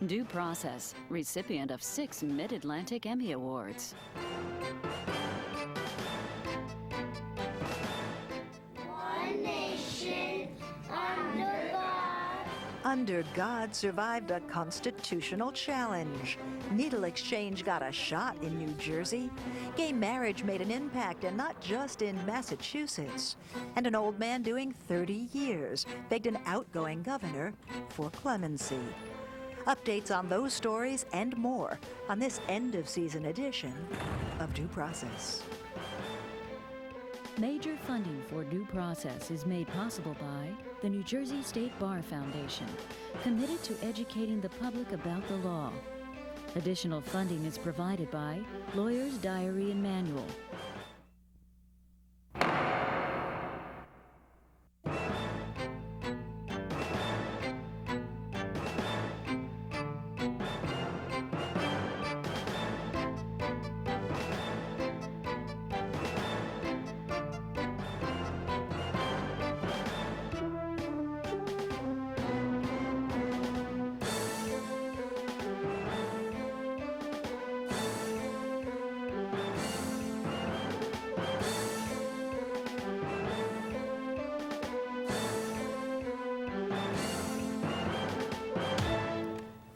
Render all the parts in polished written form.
Due Process, recipient of 6 Mid-Atlantic Emmy Awards. One nation under God. Under God survived a constitutional challenge. Needle exchange got a shot in New Jersey. Gay marriage made an impact, and not just in Massachusetts. And an old man doing 30 years begged an outgoing governor for clemency. Updates on those stories and more on this end-of-season edition of Due Process. Major funding for Due Process is made possible by the New Jersey State Bar Foundation, committed to educating the public about the law. Additional funding is provided by Lawyer's Diary and Manual.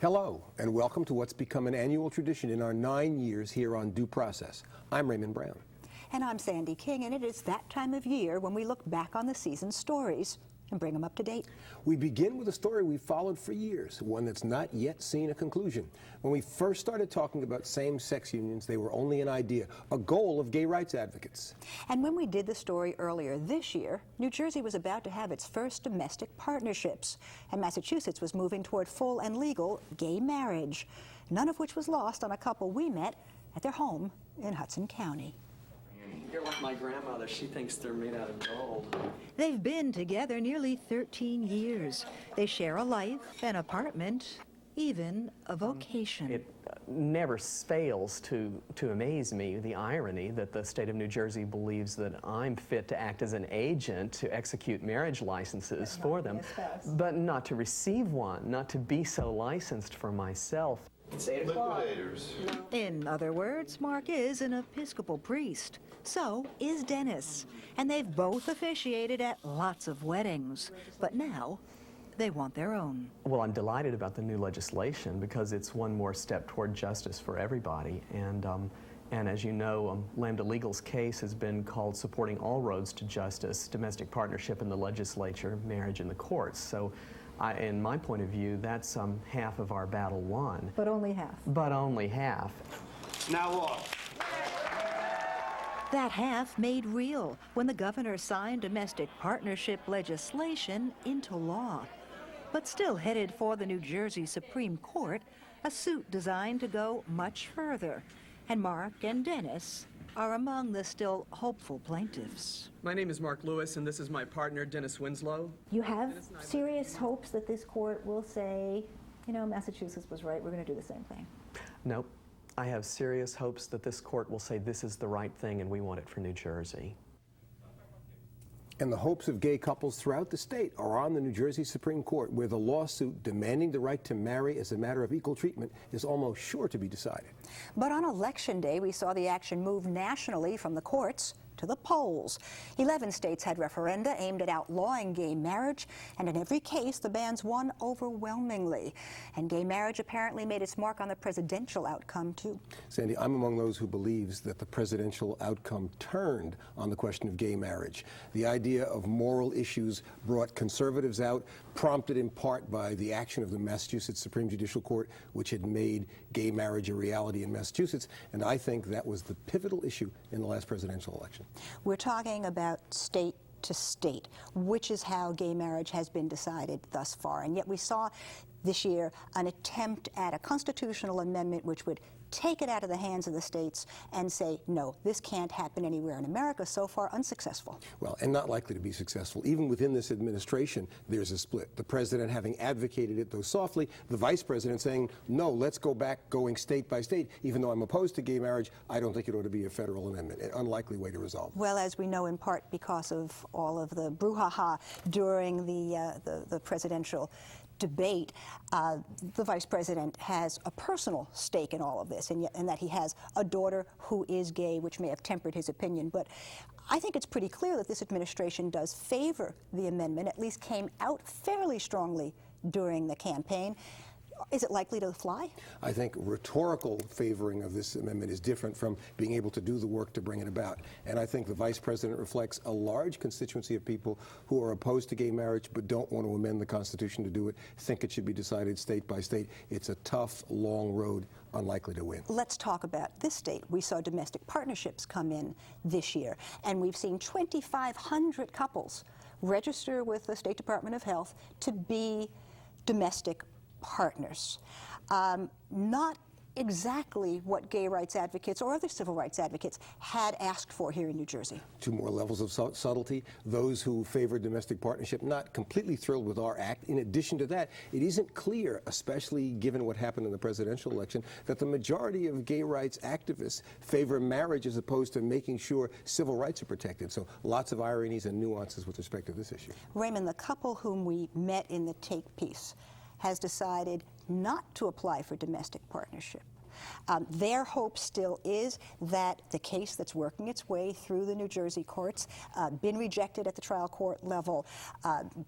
Hello, and welcome to what's become an annual tradition in our 9 years here on Due Process. I'm Raymond Brown. And I'm Sandy King, and it is that time of year when we look back on the season's stories and bring them up to date. We begin with a story we've followed for years, one that's not yet seen a conclusion. When we first started talking about same-sex unions, they were only an idea, a goal of gay rights advocates. And when we did the story earlier this year, New Jersey was about to have its first domestic partnerships, and Massachusetts was moving toward full and legal gay marriage, none of which was lost on a couple we met at their home in Hudson County. You're like my grandmother. She thinks they're made out of gold. They've been together nearly 13 years. They share a life, an apartment, even a vocation. It never fails to amaze me, the irony that the state of New Jersey believes that I'm fit to act as an agent to execute marriage licenses for them, but not to receive one, not to be so licensed for myself. It's 8 o'clock. In other words, Mark is an Episcopal priest. So is Dennis. And they've both officiated at lots of weddings. But now, they want their own. Well, I'm delighted about the new legislation because it's one more step toward justice for everybody. And as you know, Lambda Legal's case has been called Supporting All Roads to Justice, Domestic Partnership in the Legislature, Marriage in the Courts. So in my point of view, that's half of our battle won. But only half. But only half. Now off. That half made real when the governor signed domestic partnership legislation into law. But still headed for the New Jersey Supreme Court, a suit designed to go much further. And Mark and Dennis are among the still hopeful plaintiffs. My name is Mark Lewis, and this is my partner, Dennis Winslow. You have serious hopes that this court will say, you know, Massachusetts was right, we're going to do the same thing? Nope. I have serious hopes that this court will say this is the right thing and we want it for New Jersey. And the hopes of gay couples throughout the state are on the New Jersey Supreme Court, where the lawsuit demanding the right to marry as a matter of equal treatment is almost sure to be decided. But on Election Day, we saw the action move nationally from the courts to the polls. 11 states had referenda aimed at outlawing gay marriage, and in every case, the bans won overwhelmingly. And gay marriage apparently made its mark on the presidential outcome, too. Sandy, I'm among those who believes that the presidential outcome turned on the question of gay marriage. The idea of moral issues brought conservatives out, prompted in part by the action of the Massachusetts Supreme Judicial Court, which had made gay marriage a reality in Massachusetts, and I think that was the pivotal issue in the last presidential election. We're talking about state to state, which is how gay marriage has been decided thus far. And yet we saw this year an attempt at a constitutional amendment which would take it out of the hands of the states and say, no, this can't happen anywhere in America. So far, unsuccessful. Well, and not likely to be successful. Even within this administration, there's a split. The president having advocated it, though softly, the vice president saying, no, let's go back going state by state. Even though I'm opposed to gay marriage, I don't think it ought to be a federal amendment. An unlikely way to resolve it. Well, as we know, in part because of all of the brouhaha during the presidential debate, the vice president has a personal stake in all of this, and that he has a daughter who is gay, which may have tempered his opinion. But I think it's pretty clear that this administration does favor the amendment, at least came out fairly strongly during the campaign. Is it likely to fly? I think rhetorical favoring of this amendment is different from being able to do the work to bring it about. And I think the vice president reflects a large constituency of people who are opposed to gay marriage but don't want to amend the Constitution to do it, think it should be decided state by state. It's a tough, long road, unlikely to win. Let's talk about this state. We saw domestic partnerships come in this year, and we've seen 2,500 couples register with the State Department of Health to be domestic partners. Not exactly what gay rights advocates or other civil rights advocates had asked for here in New Jersey. Two more levels of subtlety. Those who favor domestic partnership, not completely thrilled with our act. In addition to that, it isn't clear, especially given what happened in the presidential election, that the majority of gay rights activists favor marriage as opposed to making sure civil rights are protected. So lots of ironies and nuances with respect to this issue. Raymond, the couple whom we met in the Take piece has decided not to apply for domestic partnership. Their hope still is that the case that's working its way through the New Jersey courts, been rejected at the trial court level,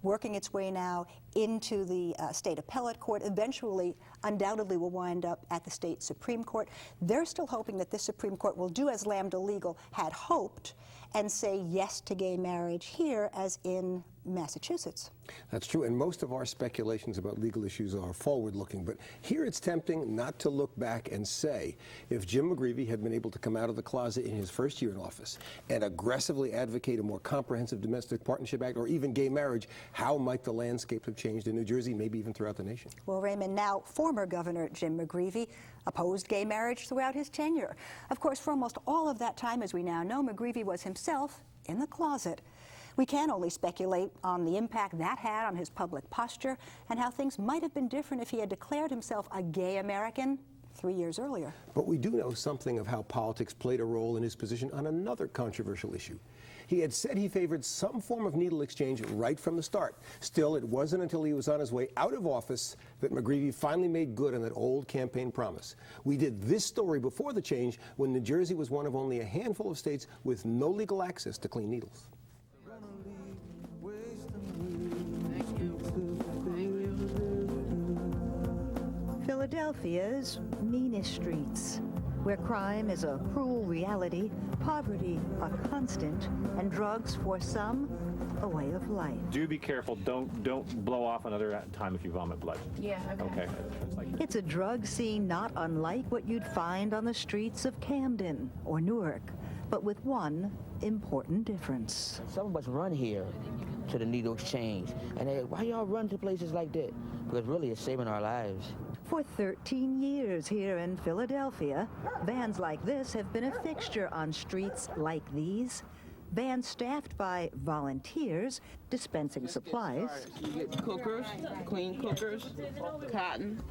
working its way now into the state appellate court, eventually undoubtedly will wind up at the state Supreme Court. They're still hoping that this Supreme Court will do as Lambda Legal had hoped and say yes to gay marriage here as in Massachusetts. That's true, and most of our speculations about legal issues are forward-looking, but here it's tempting not to look back and say, if Jim McGreevey had been able to come out of the closet in his first year in office and aggressively advocate a more comprehensive domestic partnership act or even gay marriage, how might the landscape have changed in New Jersey, maybe even throughout the nation? Well, Raymond, now former Governor Jim McGreevey opposed gay marriage throughout his tenure. Of course, for almost all of that time, as we now know, McGreevey was himself in the closet. We can only speculate on the impact that had on his public posture and how things might have been different if he had declared himself a gay American 3 years earlier. But we do know something of how politics played a role in his position on another controversial issue. He had said he favored some form of needle exchange right from the start. Still, it wasn't until he was on his way out of office that McGreevey finally made good on that old campaign promise. We did this story before the change when New Jersey was one of only a handful of states with no legal access to clean needles. Philadelphia's meanest streets, where crime is a cruel reality, poverty a constant, and drugs for some a way of life. Do be careful. Don't blow off another time if you vomit blood. Yeah, okay. Okay. It's a drug scene not unlike what you'd find on the streets of Camden or Newark, but with one important difference. Some of us run here to the needle exchange, and why y'all run to places like that? Because really it's saving our lives. For 13 years here in Philadelphia, vans like this have been a fixture on streets like these. Vans staffed by volunteers dispensing supplies. You get cookers, clean cookers, cotton,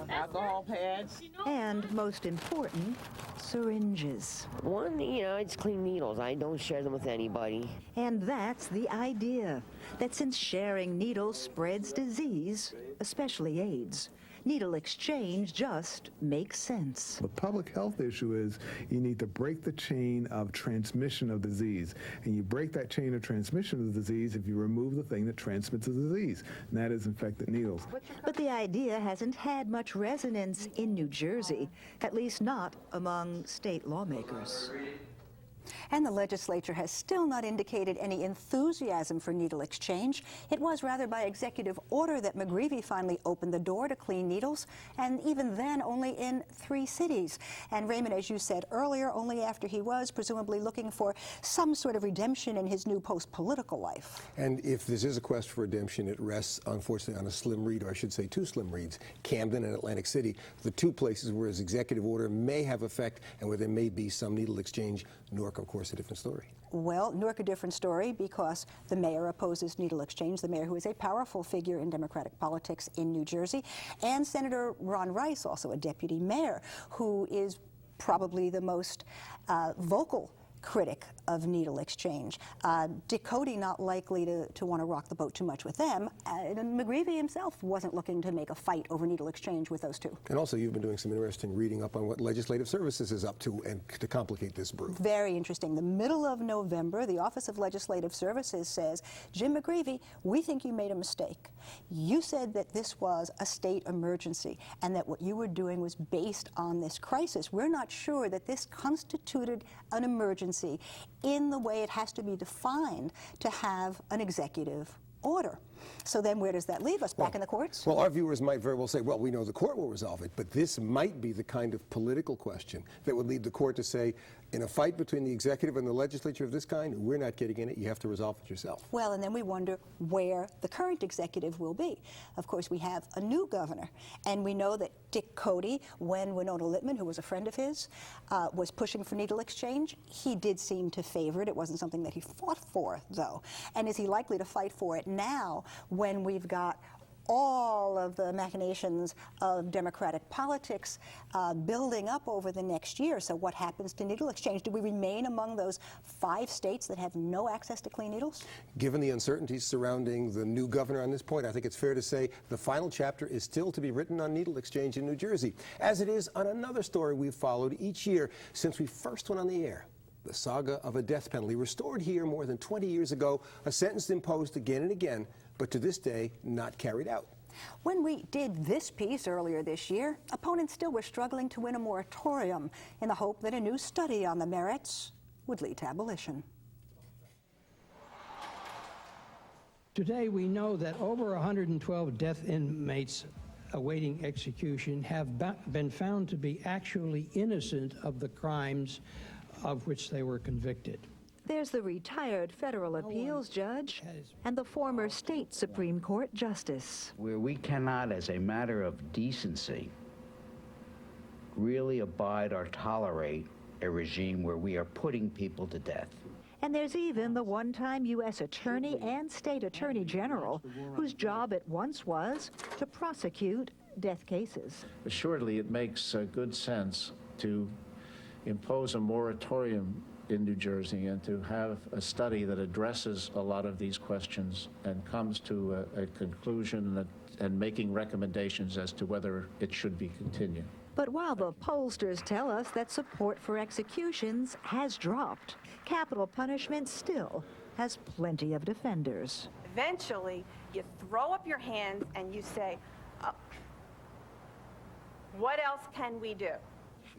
alcohol pads. And most important, syringes. One, it's clean needles. I don't share them with anybody. And that's the idea, that since sharing needles spreads disease, especially AIDS, needle exchange just makes sense. The public health issue is you need to break the chain of transmission of disease. And you break that chain of transmission of the disease if you remove the thing that transmits the disease, and that is infected needles. But the idea hasn't had much resonance in New Jersey, at least not among state lawmakers. And the legislature has still not indicated any enthusiasm for needle exchange. It was rather by executive order that McGreevey finally opened the door to clean needles, and even then only in 3 cities. And Raymond, as you said earlier, only after he was presumably looking for some sort of redemption in his new post-political life. And if this is a quest for redemption, it rests, unfortunately, on a slim read, or I should say 2 slim reads, Camden and Atlantic City, the 2 places where his executive order may have effect and where there may be some needle exchange. Newark, of course, a different story. Well, Newark a different story because the mayor opposes needle exchange, the mayor who is a powerful figure in Democratic politics in New Jersey, and Senator Ron Rice, also a deputy mayor, who is probably the most vocal critic of needle exchange. Dick Cody not likely to want to rock the boat too much with them. And McGreevey himself wasn't looking to make a fight over needle exchange with those two. And also, you've been doing some interesting reading up on what Legislative Services is up to and to complicate this brew. Very interesting. The middle of November, the Office of Legislative Services says, Jim McGreevey, we think you made a mistake. You said that this was a state emergency and that what you were doing was based on this crisis. We're not sure that this constituted an emergency in the way it has to be defined to have an executive order. So then where does that leave us? Back in the courts? Well, our viewers might very well say, well, we know the court will resolve it, but this might be the kind of political question that would lead the court to say, in a fight between the executive and the legislature of this kind, we're not getting in it, you have to resolve it yourself. Well, and then we wonder where the current executive will be. Of course, we have a new governor, and we know that Dick Cody, when Winona Littman, who was a friend of his, was pushing for needle exchange, he did seem to favor it. It wasn't something that he fought for, though. And is he likely to fight for it now when we've got all of the machinations of Democratic politics building up over the next year? So what happens to needle exchange? Do we remain among those 5 states that have no access to clean needles? Given the uncertainties surrounding the new governor on this point, I think it's fair to say the final chapter is still to be written on needle exchange in New Jersey, as it is on another story we've followed each year since we first went on the air. The saga of a death penalty restored here more than 20 years ago, a sentence imposed again and again, but to this day not carried out. When we did this piece earlier this year, opponents still were struggling to win a moratorium in the hope that a new study on the merits would lead to abolition. Today we know that over 112 death inmates awaiting execution have been found to be actually innocent of the crimes of which they were convicted. There's the retired federal appeals judge and the former state Supreme Court justice. Where we cannot, as a matter of decency, really abide or tolerate a regime where we are putting people to death. And there's even the one-time U.S. Attorney and State Attorney General, whose job it once was to prosecute death cases. Assuredly, it makes good sense to impose a moratorium in New Jersey and to have a study that addresses a lot of these questions and comes to a conclusion and making recommendations as to whether it should be continued. But while the pollsters tell us that support for executions has dropped, capital punishment still has plenty of defenders. Eventually, you throw up your hands and you say, oh, what else can we do?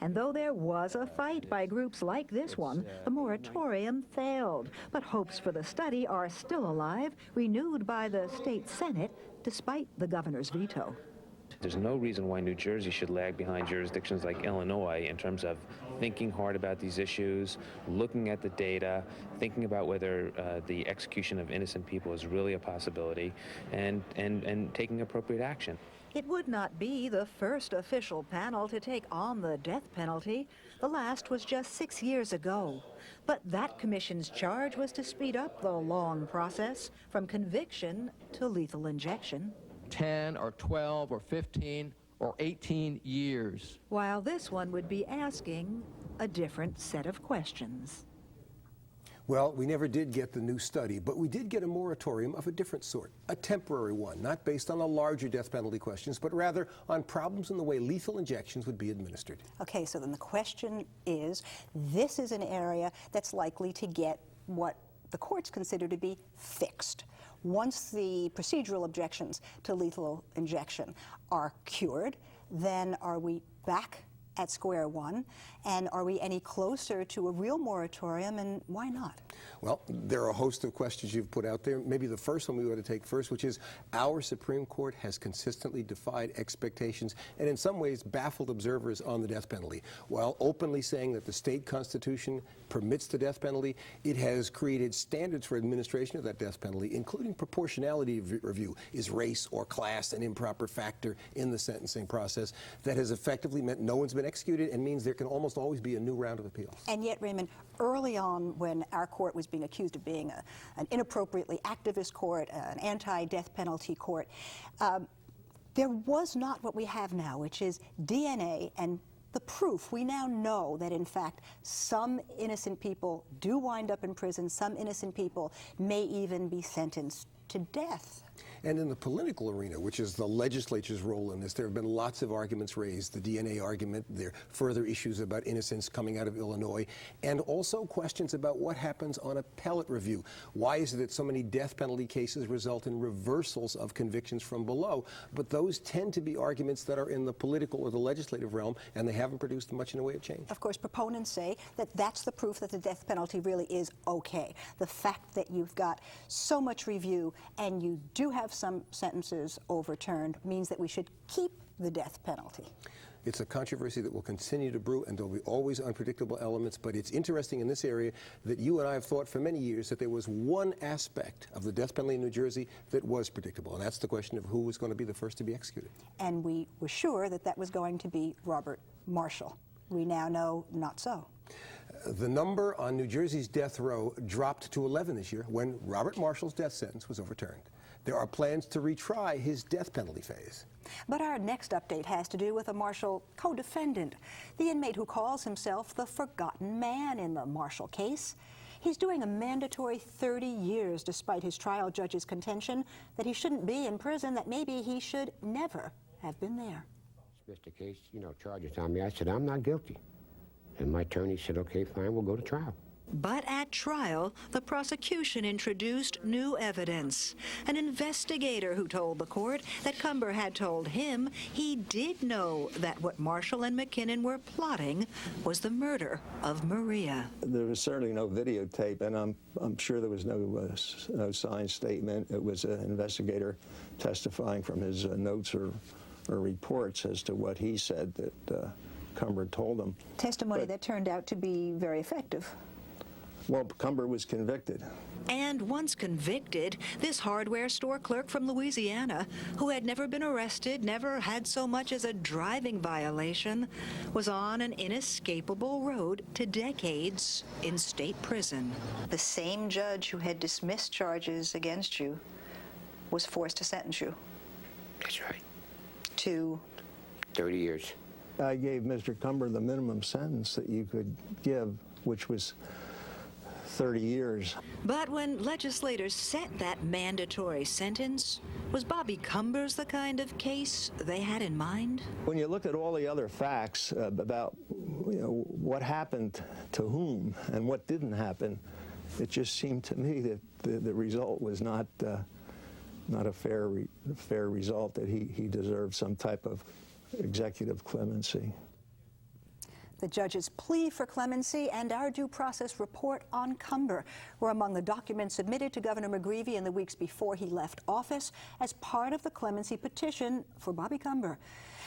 And though there was a fight by groups like this one, the moratorium failed. But hopes for the study are still alive, renewed by the state Senate, despite the governor's veto. There's no reason why New Jersey should lag behind jurisdictions like Illinois in terms of thinking hard about these issues, looking at the data, thinking about whether the execution of innocent people is really a possibility, and taking appropriate action. It would not be the first official panel to take on the death penalty. The last was just 6 years ago. But that commission's charge was to speed up the long process from conviction to lethal injection. 10 or 12 or 15 or 18 years. While this one would be asking a different set of questions. Well, we never did get the new study, but we did get a moratorium of a different sort, a temporary one, not based on the larger death penalty questions, but rather on problems in the way lethal injections would be administered. Okay, so then the question is, this is an area that's likely to get what the courts consider to be fixed. Once the procedural objections to lethal injection are cured, then are we back at square one? And are we any closer to a real moratorium, and why not? Well, there are a host of questions you've put out there. Maybe the first one we ought to take first, which is our Supreme Court has consistently defied expectations and in some ways baffled observers on the death penalty. While openly saying that the state constitution permits the death penalty, it has created standards for administration of that death penalty, including proportionality review. Is race or class an improper factor in the sentencing process? That has effectively meant no one's been executed and means there can almost always be a new round of appeals. And yet, Raymond, early on when our court was being accused of being an inappropriately activist court, an anti-death penalty court, there was not what we have now, which is DNA and the proof. We now know that, in fact, some innocent people do wind up in prison. Some innocent people may even be sentenced to death. And in the political arena, which is the legislature's role in this, there have been lots of arguments raised. The DNA argument, there are further issues about innocence coming out of Illinois, and also questions about what happens on appellate review. Why is it that so many death penalty cases result in reversals of convictions from below? But those tend to be arguments that are in the political or the legislative realm, and they haven't produced much in the way of change. Of course, proponents say that that's the proof that the death penalty really is okay. The fact that you've got so much review and you do have some sentences overturned means that we should keep the death penalty. It's a controversy that will continue to brew, and there'll be always unpredictable elements, but it's interesting in this area that you and I have thought for many years that there was one aspect of the death penalty in New Jersey that was predictable, and that's the question of who was going to be the first to be executed. And we were sure that that was going to be Robert Marshall. We now know not so. The number on New Jersey's death row dropped to 11 this year when Robert Marshall's death sentence was overturned. There are plans to retry his death penalty phase. But our next update has to do with a Marshall co-defendant, the inmate who calls himself the forgotten man in the Marshall case. He's doing a mandatory 30 years despite his trial judge's contention that he shouldn't be in prison, that maybe he should never have been there. Dismissed the case, charges on me. I said, I'm not guilty. And my attorney said, okay, fine, we'll go to trial. But at trial, the prosecution introduced new evidence. An investigator who told the court that Cumber had told him he did know that what Marshall and McKinnon were plotting was the murder of Maria. There was certainly no videotape, and I'm sure there was no signed statement. It was an investigator testifying from his notes or reports as to what he said that Cumber told him. Testimony that turned out to be very effective. Well, Cumber was convicted. And once convicted, this hardware store clerk from Louisiana, who had never been arrested, never had so much as a driving violation, was on an inescapable road to decades in state prison. The same judge who had dismissed charges against you was forced to sentence you. That's right. To 30 years. I gave Mr. Cumber the minimum sentence that you could give, which was 30 years. But when legislators set that mandatory sentence, was Bobby Cumber's the kind of case they had in mind? When you look at all the other facts about what happened to whom and what didn't happen, it just seemed to me that the result was not a fair result, that he deserved some type of executive clemency. The judge's plea for clemency and our due process report on Cumber were among the documents submitted to Governor McGreevey in the weeks before he left office as part of the clemency petition for Bobby Cumber.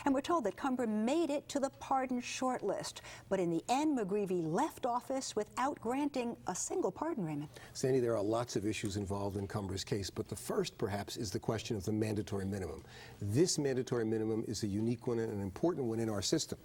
And we're told that Cumber made it to the pardon shortlist. But in the end, McGreevey left office without granting a single pardon, Raymond. Sandy, there are lots of issues involved in Cumber's case, but the first, perhaps, is the question of the mandatory minimum. This mandatory minimum is a unique one and an important one in our system.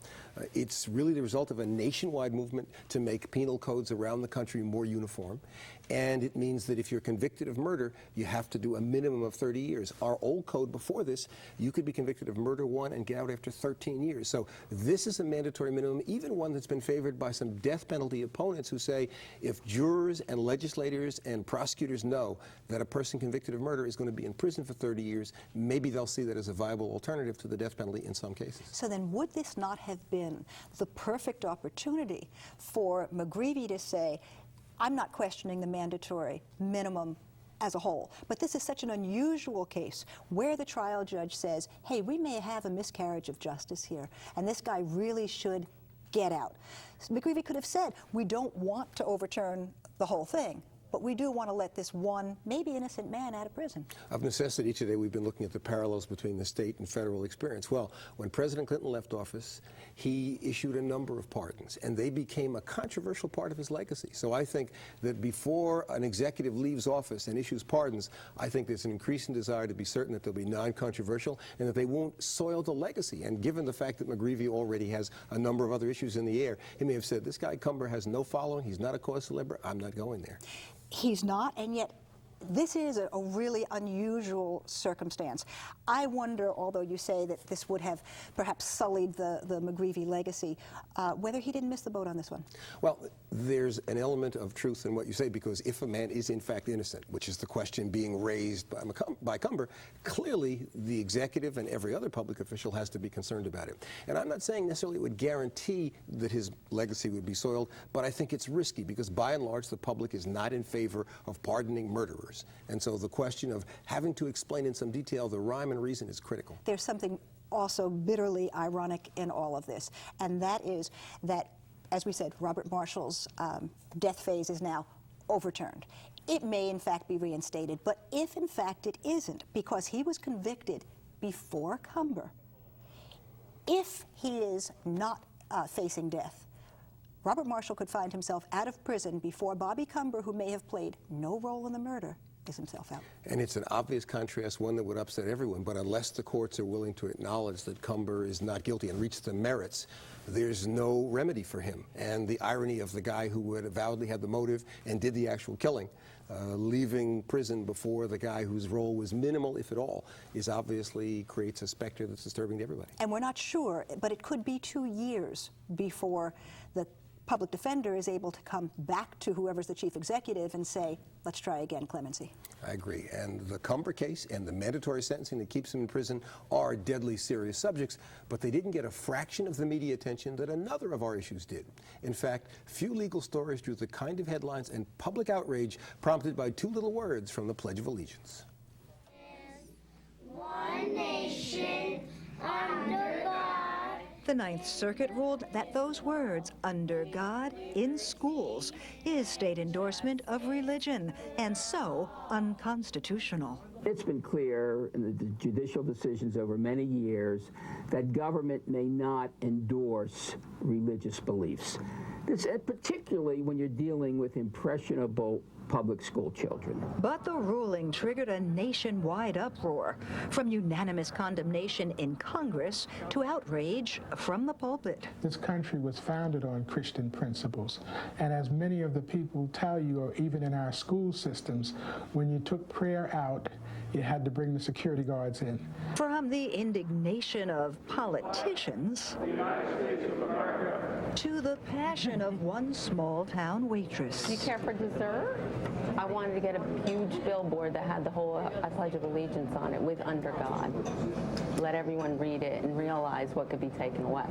It's really the result of a nationwide movement to make penal codes around the country more uniform. And it means that if you're convicted of murder, you have to do a minimum of 30 years. Our old code before this, you could be convicted of murder 1 and get out after 13 years. So this is a mandatory minimum, even one that's been favored by some death penalty opponents who say if jurors and legislators and prosecutors know that a person convicted of murder is going to be in prison for 30 years, maybe they'll see that as a viable alternative to the death penalty in some cases. So then would this not have been the perfect opportunity for McGreevey to say, I'm not questioning the mandatory minimum as a whole, but this is such an unusual case where the trial judge says, hey, we may have a miscarriage of justice here, and this guy really should get out. McGreevey could have said, we don't want to overturn the whole thing, but we do want to let this one, maybe innocent man out of prison. Of necessity, today we've been looking at the parallels between the state and federal experience. Well, when President Clinton left office, he issued a number of pardons, and they became a controversial part of his legacy. So I think that before an executive leaves office and issues pardons, I think there's an increasing desire to be certain that they'll be non-controversial and that they won't soil the legacy. And given the fact that McGreevey already has a number of other issues in the air, he may have said, this guy Cumber has no following, he's not a cause célèbre, I'm not going there. He's not, and yet this is a really unusual circumstance. I wonder, although you say that this would have perhaps sullied the McGreevey legacy, whether he didn't miss the boat on this one. Well, there's an element of truth in what you say, because if a man is in fact innocent, which is the question being raised by Cumber, clearly the executive and every other public official has to be concerned about it. And I'm not saying necessarily it would guarantee that his legacy would be soiled, but I think it's risky, because by and large the public is not in favor of pardoning murderers. And so the question of having to explain in some detail the rhyme and reason is critical. There's something also bitterly ironic in all of this, and that is that, as we said, Robert Marshall's death phase is now overturned. It may in fact be reinstated, but if in fact it isn't, because he was convicted before Cumber, if he is not facing death, Robert Marshall could find himself out of prison before Bobby Cumber, who may have played no role in the murder, is himself out. And it's an obvious contrast, one that would upset everyone, but unless the courts are willing to acknowledge that Cumber is not guilty and reach the merits, there's no remedy for him. And the irony of the guy who would avowedly had the motive and did the actual killing, leaving prison before the guy whose role was minimal, if at all, is obviously creates a specter that's disturbing to everybody. And we're not sure, but it could be 2 years before the public defender is able to come back to whoever's the chief executive and say, let's try again, clemency. I agree. And the Cumber case and the mandatory sentencing that keeps him in prison are deadly serious subjects, but they didn't get a fraction of the media attention that another of our issues did. In fact, few legal stories drew the kind of headlines and public outrage prompted by 2 little words from the Pledge of Allegiance. One nation under God. The Ninth Circuit ruled that those words, under God, in schools, is state endorsement of religion, and so unconstitutional. It's been clear in the judicial decisions over many years that government may not endorse religious beliefs. This, particularly when you're dealing with impressionable public school children. But the ruling triggered a nationwide uproar, from unanimous condemnation in Congress to outrage from the pulpit. This country was founded on Christian principles, and as many of the people tell you, or even in our school systems, when you took prayer out, you had to bring the security guards in. From the indignation of politicians to the passion of one small-town waitress. Do you care for dessert? I wanted to get a huge billboard that had the whole I Pledge of Allegiance on it with Under God. Let everyone read it and realize what could be taken away.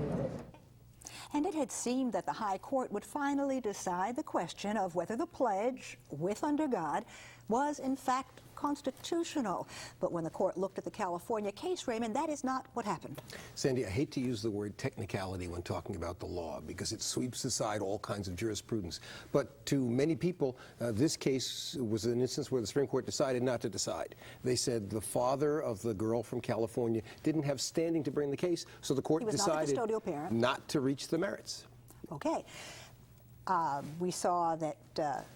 And it had seemed that the High Court would finally decide the question of whether the pledge, with Under God, was in fact constitutional. But when the court looked at the California case, Raymond, that is not what happened. Sandy, I hate to use the word technicality when talking about the law, because it sweeps aside all kinds of jurisprudence. But to many people, this case was an instance where the Supreme Court decided not to decide. They said the father of the girl from California didn't have standing to bring the case, so the court decided not to reach the merits. Okay. We saw that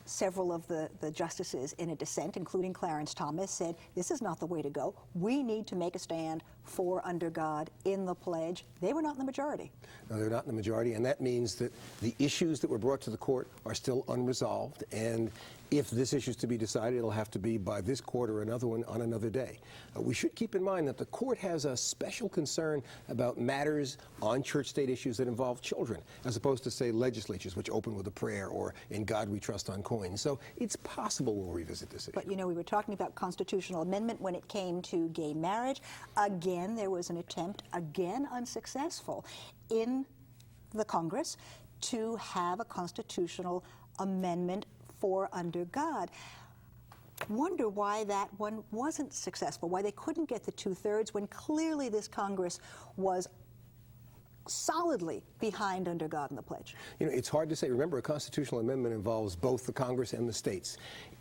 several of the justices in a dissent, including Clarence Thomas, said this is not the way to go. We need to make a stand for Under God in the pledge. They were not in the majority. No, they're not in the majority, and that means that the issues that were brought to the court are still unresolved, and if this issue is to be decided, it'll have to be by this court or another one on another day. We should keep in mind that the court has a special concern about matters on church-state issues that involve children, as opposed to, say, legislatures, which open with a prayer, or In God We Trust on coins. So it's possible we'll revisit this issue. But, you know, we were talking about constitutional amendment when it came to gay marriage. Again, there was an attempt, again unsuccessful, in the Congress to have a constitutional amendment for Under God. Wonder why that one wasn't successful, why they couldn't get the 2/3 when clearly this Congress was solidly behind Under God in the pledge. You know, it's hard to say. Remember, a constitutional amendment involves both the Congress and the states.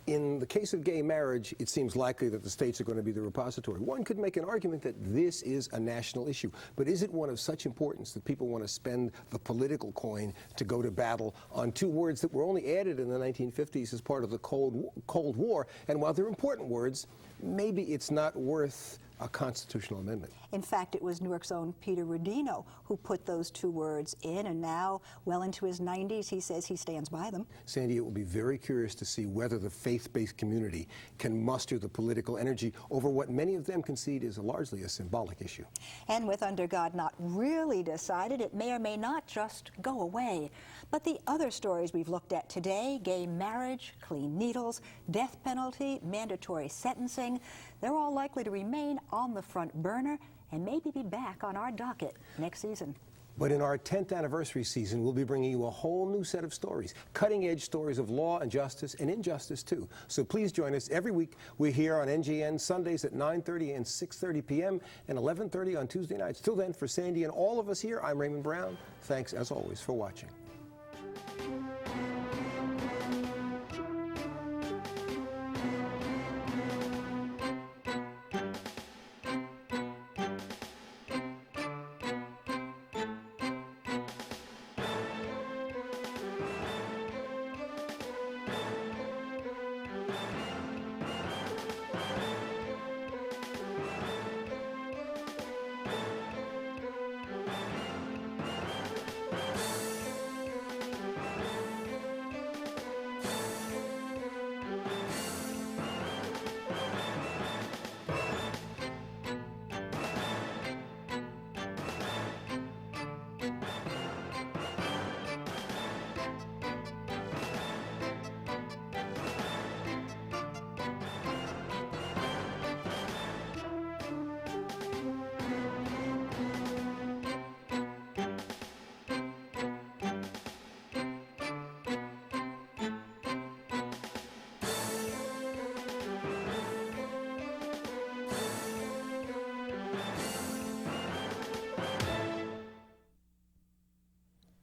In the case of gay marriage, it seems likely that the states are going to be the repository. One could make an argument that this is a national issue, but is it one of such importance that people want to spend the political coin to go to battle on 2 words that were only added in the 1950s as part of the Cold War? And while they're important words, maybe it's not worth a constitutional amendment. In fact, it was Newark's own Peter Rodino who put those two words in, and now, well into his 90s, he says he stands by them. Sandy, it will be very curious to see whether the faith-based community can muster the political energy over what many of them concede is largely a symbolic issue. And with Under God not really decided, it may or may not just go away. But the other stories we've looked at today, gay marriage, clean needles, death penalty, mandatory sentencing, they're all likely to remain on the front burner and maybe be back on our docket next season. But in our 10th anniversary season, we'll be bringing you a whole new set of stories, cutting-edge stories of law and justice and injustice, too. So please join us every week. We're here on NGN Sundays at 9:30 and 6:30 p.m. and 11:30 on Tuesday nights. Till then, for Sandy and all of us here, I'm Raymond Brown. Thanks, as always, for watching.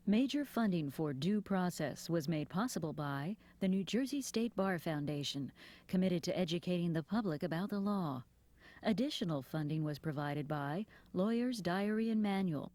Major funding for Due Process was made possible by the New Jersey State Bar Foundation, committed to educating the public about the law. Additional funding was provided by Lawyer's Diary and Manual,